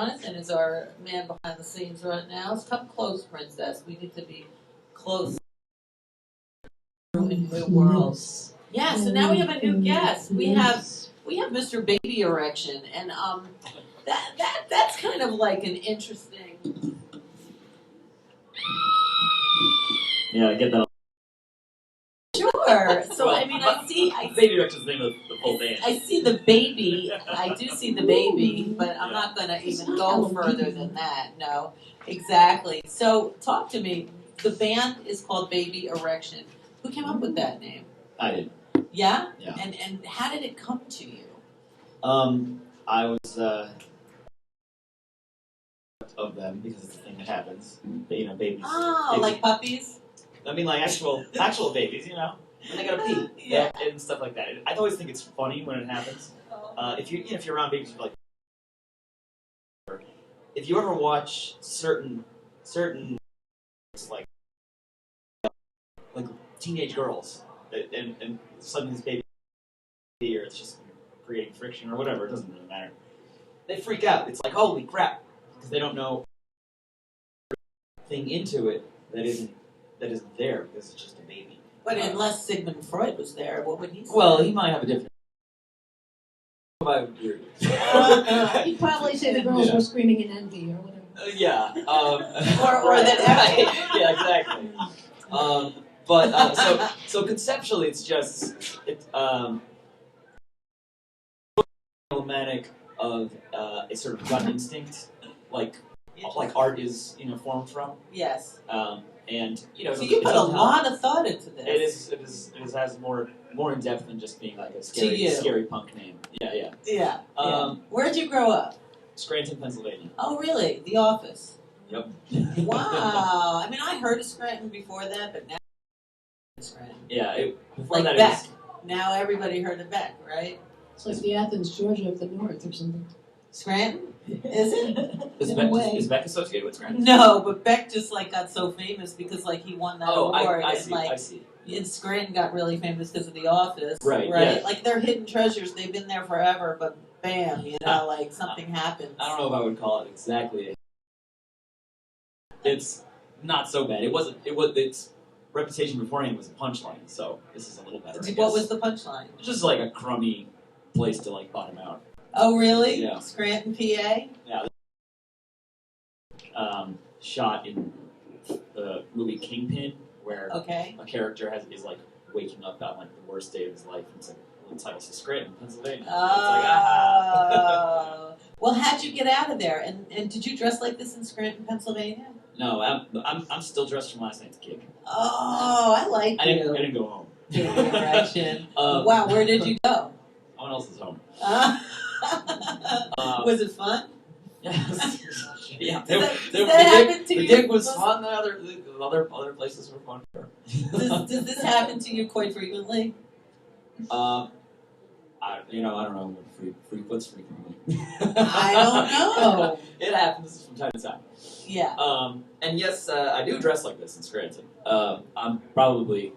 Jonathan is our man behind the scenes right now. So come close, princess. We need to be close in the world. Yeah, so now we have a new guest. We have Mr. BaBy eReCTioN, and that's kind of like an interesting. Yeah, I get that. Sure. So I mean, I see BaBy eReCTion's the name of the whole band. I see the baby. I do see the baby, but I'm not going to even go further than that. No, exactly. So talk to me. The band is called BaBy eReCTioN. Who came up with that name? I did. Yeah? Yeah. And how did it come to you? I was of them because it's a thing that happens. You know, babies. Oh, babies. Like puppies? I mean, like actual babies, you know, and they gotta pee, Yeah. and stuff like that. I always think it's funny when it happens. If you're around babies, you're like, if you ever watch certain like teenage girls, and suddenly this baby, or it's just creating friction or whatever, it doesn't really matter. They freak out. It's like, holy crap, because they don't know thing into it that isn't there because it's just a baby. But unless Sigmund Freud was there, what would he say? Well, he might have a different. He'd probably say the girls were screaming in envy or whatever. Yeah. or that right. Yeah, exactly. So conceptually, it's just emblematic of a sort of gut instinct, like art is formed from. Yes. And so you put a lot of thought into this. It has more in depth than just being like a scary punk name. Yeah. Yeah. Where'd you grow up? Scranton, Pennsylvania. Oh, really? The Office. Yep. Wow. I mean, I heard of Scranton before that, but now Scranton. Yeah. Before like that, Beck. Now everybody heard of Beck, right? It's like the Athens, Georgia of the North or something. Scranton? Is it? Is Beck associated with Scranton? No, but Beck just got so famous because he won that award. I see. And Scranton got really famous because of The Office. Right. Yeah. Like they're hidden treasures. They've been there forever, but bam, something happens. I don't know if I would call it exactly. It's not so bad. Its reputation beforehand was a punchline, so this is a little better. What was the punchline? It's just like a crummy place to bottom out. Oh, really? Yeah. Scranton, PA? Yeah. Shot in the movie Kingpin, where a character is waking up on the worst day of his life, and it's the title says Scranton, Pennsylvania. Oh. Well, how'd you get out of there? And did you dress like this in Scranton, Pennsylvania? No, I'm still dressed from last night's gig. Oh, I like I didn't go home. Wow, where did you go? No one else's home. Was it fun? Yes. Yeah. The gig was fun. The other places were fun. Does this happen to you quite frequently? I don't know what what's frequently. I don't know. It happens from time to time. Yeah. And yes, I do dress like this in Scranton. I'm probably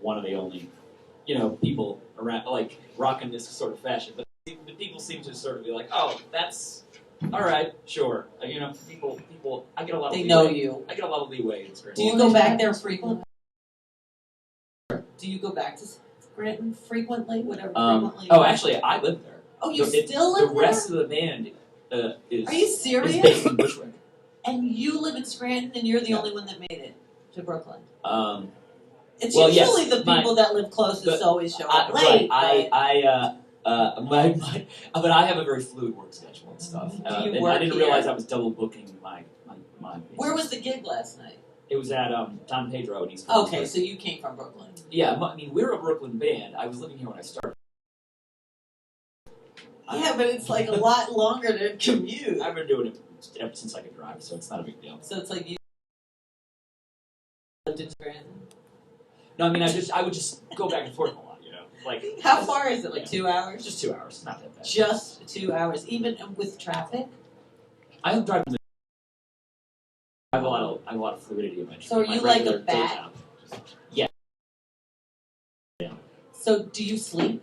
one of the only, people around rocking this sort of fashion. But people seem to sort of be like, oh, that's all right, sure. People. I get a lot of. They leeway. know you. I get a lot of leeway in Scranton. Do you go back there frequently? Do you go back to Scranton frequently? Frequently. Oh, actually, I live there. Oh, you still live there? The rest of the band is. Are you serious? Is based in Bushwick. And you live in Scranton, and you're the only one that made it to Brooklyn. It's well, usually yes, the people that live closest always show up late. Right. But I have a very fluid work schedule and stuff. Do you and work I didn't here? realize I was double booking my. Where was the gig last night? It was at Don Pedro in East. Okay, so you came from Brooklyn. Yeah, I mean we're a Brooklyn band. I was living here when I started. Yeah, but it's a lot longer to commute. I've been doing it ever since I could drive, so it's not a big deal. So it's like you lived in Scranton? No, I mean I would just go back and forth a lot, How far is it? 2 hours? Just 2 hours, not that bad. Just 2 hours, even with traffic? I don't drive. I have a lot of fluidity in my. So are you like a bat? Yeah. So do you sleep?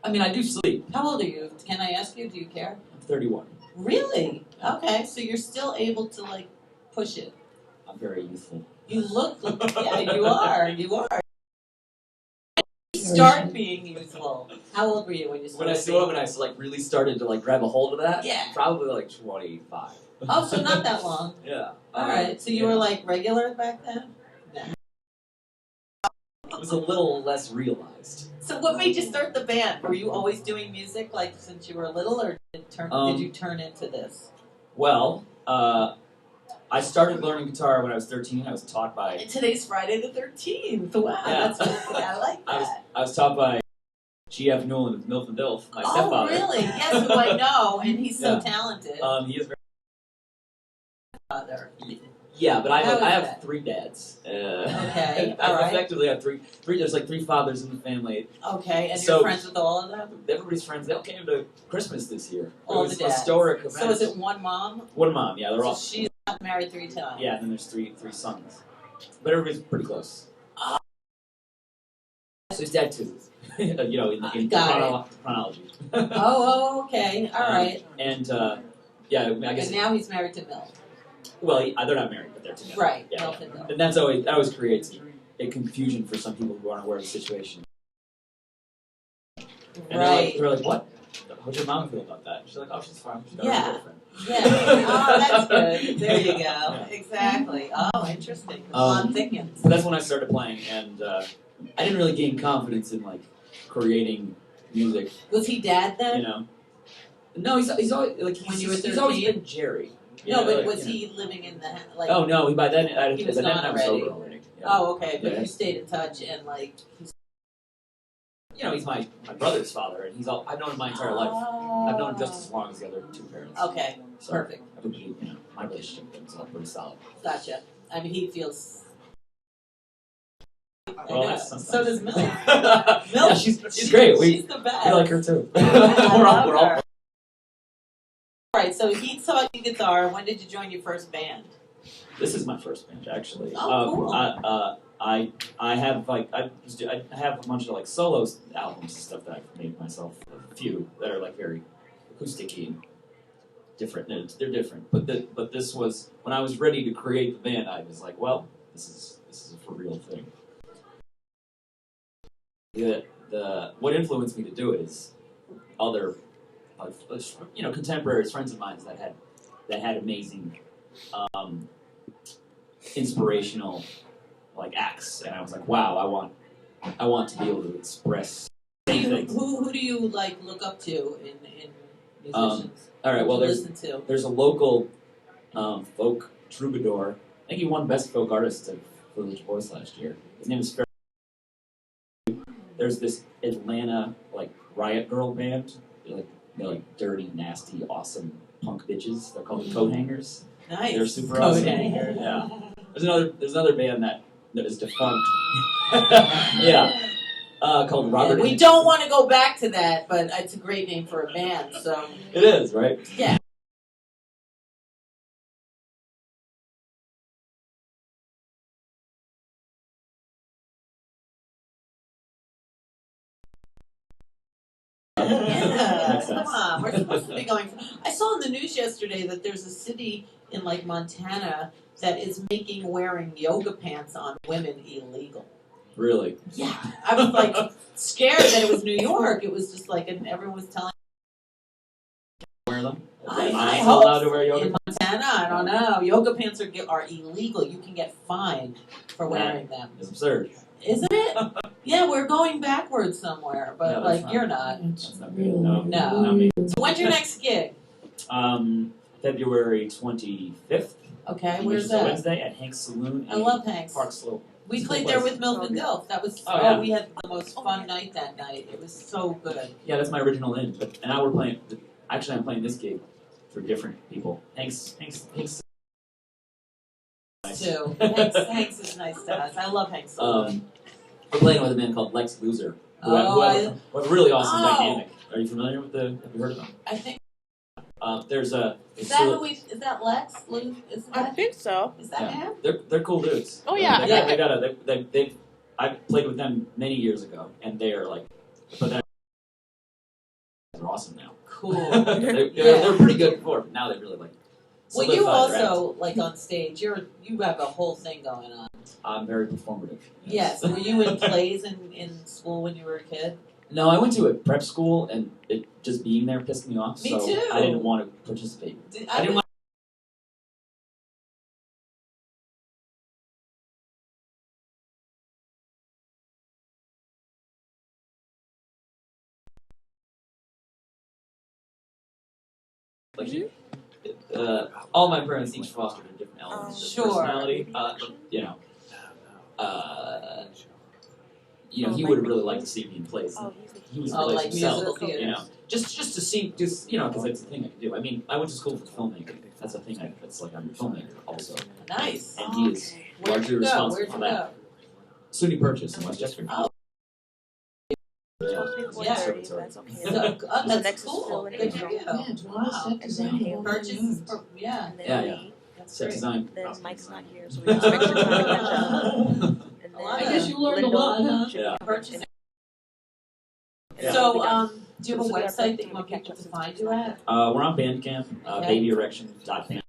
I mean, I do sleep. How old are you? Can I ask you? Do you care? I'm 31. Really? Okay, so you're still able to like push it. I'm very youthful. You look, yeah, you are. You are. Start being youthful. How old were you when you started? When I like really started to like grab a hold of that, Yeah. probably like 25. Oh, so not that long. Yeah. All right. So you were like regular back then? It was a little less realized. So what made you start the band? Were you always doing music like since you were little, or did you turn into this? Well, I started learning guitar when I was 13. I was taught by. And today's Friday the 13th. Wow, Yeah. that's I like that. I was taught by G.F. Newell of Milf and Dilf, my stepfather. Oh, really? Yes, who I know, and he's so talented. He is very. Father. Yeah, but I How is have that? 3 dads. Okay, I all right. effectively have three. There's like 3 fathers in the family. Okay, and So- you're friends with all of them? Everybody's friends. They all came to Christmas this year. All it was the dads. historic event. So is it one mom? One mom? Yeah, they're So all. she's not married 3 times. Yeah, and then there's three sons. But everybody's pretty close. Oh. So his dad too. You know, in Got chronology. Oh, okay, all right. And yeah, I guess. And now he's married to Mill. Well, they're not married, but they're together. Right, Yeah. Mill and Mill. And that always creates a confusion for some people who aren't aware of the situation. And Right. they're like, what? How's your mom feel about that? She's like, oh, she's fine. She's got Yeah. a girlfriend. Yeah. Oh, that's good. There you go. Yeah. Exactly. Oh, interesting. That's what I'm thinking. So that's when I started playing, and I didn't really gain confidence in like creating music. Was he dad then? You know. No, he's always like When you were he's always 13? been Jerry. You No, know, but like, was you know. he living in the like? Oh no, by then He was by then gone I was already. sober already. Yeah. Oh, okay. But Yeah. you stayed in touch and like. You know, he's my brother's father, and I've known him my entire life. I've known him just as long as the other 2 parents. Okay, So perfect. I think you know, my relationship with him is all pretty solid. Gotcha. I mean, he feels. Well, I know. that's sometimes. So does Mill. Yeah, she's great. She's the best. We like her too. I love we're all her. All right, so he taught you guitar. When did you join your first band? This is my first band, actually. Oh, cool. I have like I have a bunch of like solo albums and stuff that I've made myself. A few that are like very acousticy and different. They're different, but this was when I was ready to create the band. I was like, well, this is a for real thing. What influenced me to do it is other, you know, contemporaries, friends of mine that had amazing, inspirational, like acts, and I was like, wow, I want to be able to express things. Who do you like look up to in musicians? All right, well, Who do you listen to? there's a local folk troubadour. I think he won Best Folk Artist at Village Voice last year. His name is Fair. There's this Atlanta like Riot Girl band. They're like dirty, nasty, awesome punk bitches. They're called the Coat Hangers. Nice. They're super Coat awesome. Hangers. Yeah. There's another band that is defunct. Yeah. Called Robert. Yeah, we don't want to go back to that, but it's a great name for a band. So It is, right? yeah. Yeah, come on. We're supposed to be going. I saw in the news yesterday that there's a city in like Montana that is making wearing yoga pants on women illegal. Really? Yeah, I was like scared that it was New York. It was just like, and everyone was telling. Wear them? I Am I hope allowed to wear yoga in Montana, I don't know. Yoga pants are illegal. You can get fined for wearing them. It's absurd. Isn't it? Yeah, we're going backwards somewhere, but Yeah, like that's you're not. That's not good. No. No. Not me. So when's your next gig? February 25th. Okay, which where's is a that? Wednesday at Hank's Saloon. I love Hank's. Park Slope. We It's a played cool there place. with Milf and Dilf. That was Oh, yeah. we had the most fun night that night. It was so good. Yeah, that's my original in. But and now we're playing. Actually, I'm playing this gig for different people. Hank's. Too. Hank's is nice to us. I love Hank's. We're playing with a man called Lex Loser, who Oh, have a really awesome Oh. dynamic. Are you familiar with have you heard of them? I think There's a. is that Lex? Is I that think so. is that Yeah. him? They're cool dudes. Oh, yeah. I played with them many years ago, and they are like, but they're awesome now. Cool. They're pretty good before, but now they really like. Well, you solidified their also like on stage. You have a whole thing going on. I'm very performative. Yes. Were you in plays in school when you were a kid? No, I went to a prep school, and it just being there pissed me off. Me so too. I didn't want to participate. I didn't want. Like, all my parents each fostered a different element of Sure. personality. He would have really liked to see me in plays. He was in plays like himself, musical theater. just to see, because that's the thing I could do. I mean, I went to school for filmmaking. That's the thing. That's like I'm a filmmaker also, Nice. and he is Where'd largely you go? responsible Where'd for you that. SUNY Purchase in Westchester. Oh. Yeah. Conservatory. So, that's next is cool. Phil and Good for Angel. you. Yeah, drama, Wow. set design, all that Purchase jazz. is yeah. Yeah. That's Set great. design. Then Mike's not here, so we have to make sure to catch up. And I then guess you learned a Linda lot, huh? should be Yeah. coming Purchase. Yeah. So, do you have a website that you want people to find you at? We're on Bandcamp, Okay. BaByEReCTioN.band,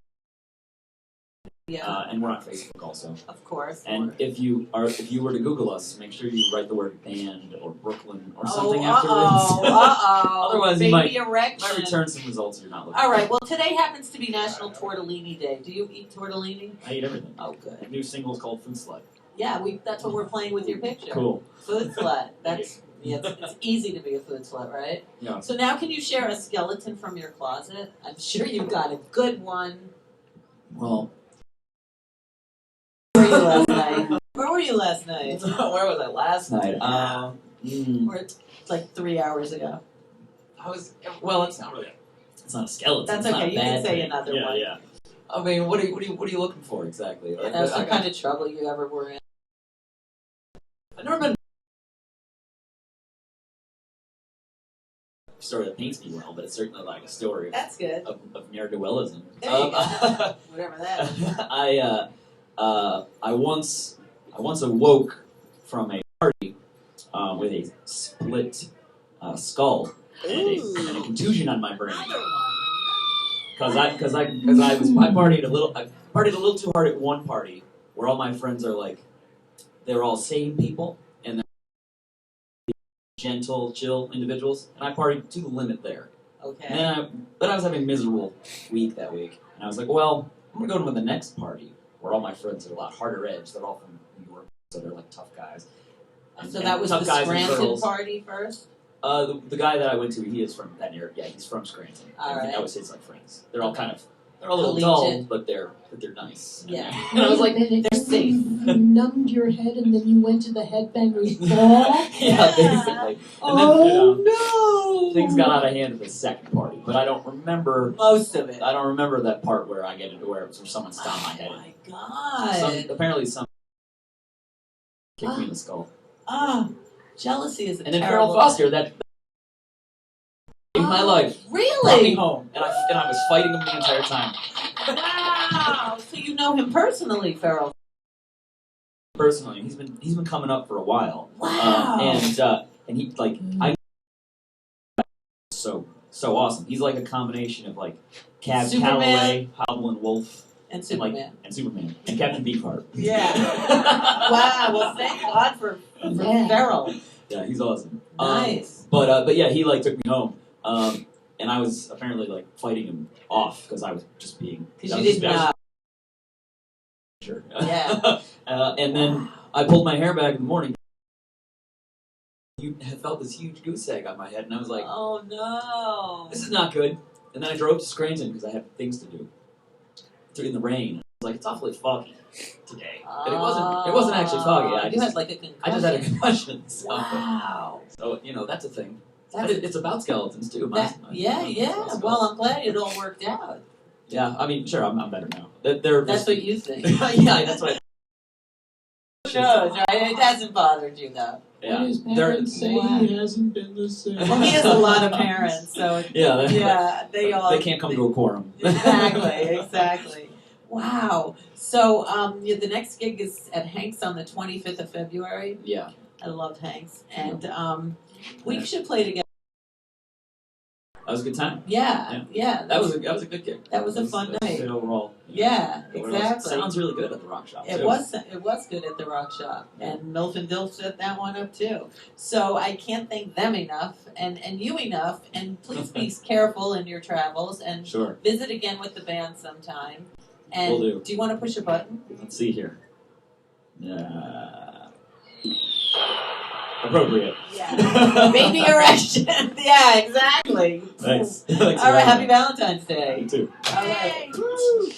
Yeah, and we're on Facebook also. of course. And if you were to Google us, make sure you write the word band or Brooklyn or Oh, something afterwards. Otherwise, you might eReCTioN. return some results you're not looking All right. for. Well, today happens to be National Tortellini Day. Do you eat tortellini? I eat everything. Oh, good. New single is called Food Slut. Yeah, that's what we're playing with your picture. Cool. Food slut. That's it's easy to be a food slut, right? Yeah. So now, can you share a skeleton from your closet? I'm sure you've got a good one. Well, Where were you last night? Where were you last night? where was I last night? Or like 3 hours ago. I was. Well, it's not really. It's not a skeleton. That's it's not okay. a You can bad say thing. another Yeah, one. yeah. I mean, what are you looking for exactly? You know, some kind of trouble you ever were in. I've never been. Story that paints me well, but it's certainly like a story That's good. of ne'er-do-wellism. There you go. Whatever that is. I once awoke from a party with a split skull and a contusion on my brain Another one. because I partied a little too hard at one party where all my friends are like they're all sane people and they're gentle, chill individuals, and I partied to the limit there. Okay. But I was having a miserable week that week, and I was like, well, I'm gonna go to the next party where all my friends are a lot harder edge. They're all from New York, so they're like tough guys. So that was tough the guys and Scranton girls. party first? The guy that I went to, he is from that area. Yeah, he's from Scranton. All right. That was his like friends. They're all they're a little Collegiate. dull, but they're nice. Yeah. And I was like, they're safe. You numbed your head and then you went to the headbangers ball. yeah, basically. Oh no! Things got out of hand at the second party, but I don't remember. Most of it. I don't remember that part where I get into where someone stomped my head. Oh my god. Apparently some kicked me in the skull. Jealousy is a And then terrible. Farrell Foster, that saved my life. Brought me Really? home, and I was fighting him the entire time. Wow. So you know him personally, Farrell. Personally, he's been coming up for a while. Wow. And he like I so awesome. He's like a combination of like Cab Superman. Calloway, Howlin' Wolf, And Superman. and Superman, and Captain Beefheart. Yeah. Wow. Well, thank God for Yeah. Farrell. Yeah, he's awesome. Nice. But yeah, he like took me home. And I was apparently like fighting him off because I was just being. Because you didn't know. Sure. Yeah. And then I pulled my hair back in the morning. You had felt this huge goose egg on my head, and I was like, Oh no. "This is not good." And then I drove to Scranton because I had things to do. In the rain, I was like, "It's awfully foggy today," but it wasn't actually foggy. You had like a concussion. I just had a concussion. So, Wow. so that's a thing. But That's, it's about skeletons too. yeah. Well, I'm glad it all worked out. Yeah, I mean, sure, I'm better now. That's what you think. yeah, that's what. Shows, right? It hasn't bothered you though. Yeah, What his they're- parents say Wow. he hasn't been the same. Well, he has a lot of parents, so yeah, they all they can't come to a quorum. exactly. Wow. So the next gig is at Hank's on the 25th of February. Yeah, I love Hank's, and we should play together. That was a good time. Yeah. That was a good gig. That was a fun night. Good overall. Yeah, What else? exactly. Sounds really good at the rock shop. It too. was good at the Rock Shop, and Milf and Dilf set that one up too. So I can't thank them enough, and you enough. And please be careful in your travels, and Sure. visit again with the band sometime. And Will do. you want to push a button? Let's see here. Appropriate. Yeah. Baby erection. Yeah, exactly. Thanks. All right. Happy Valentine's Day. You too. All right. Woo.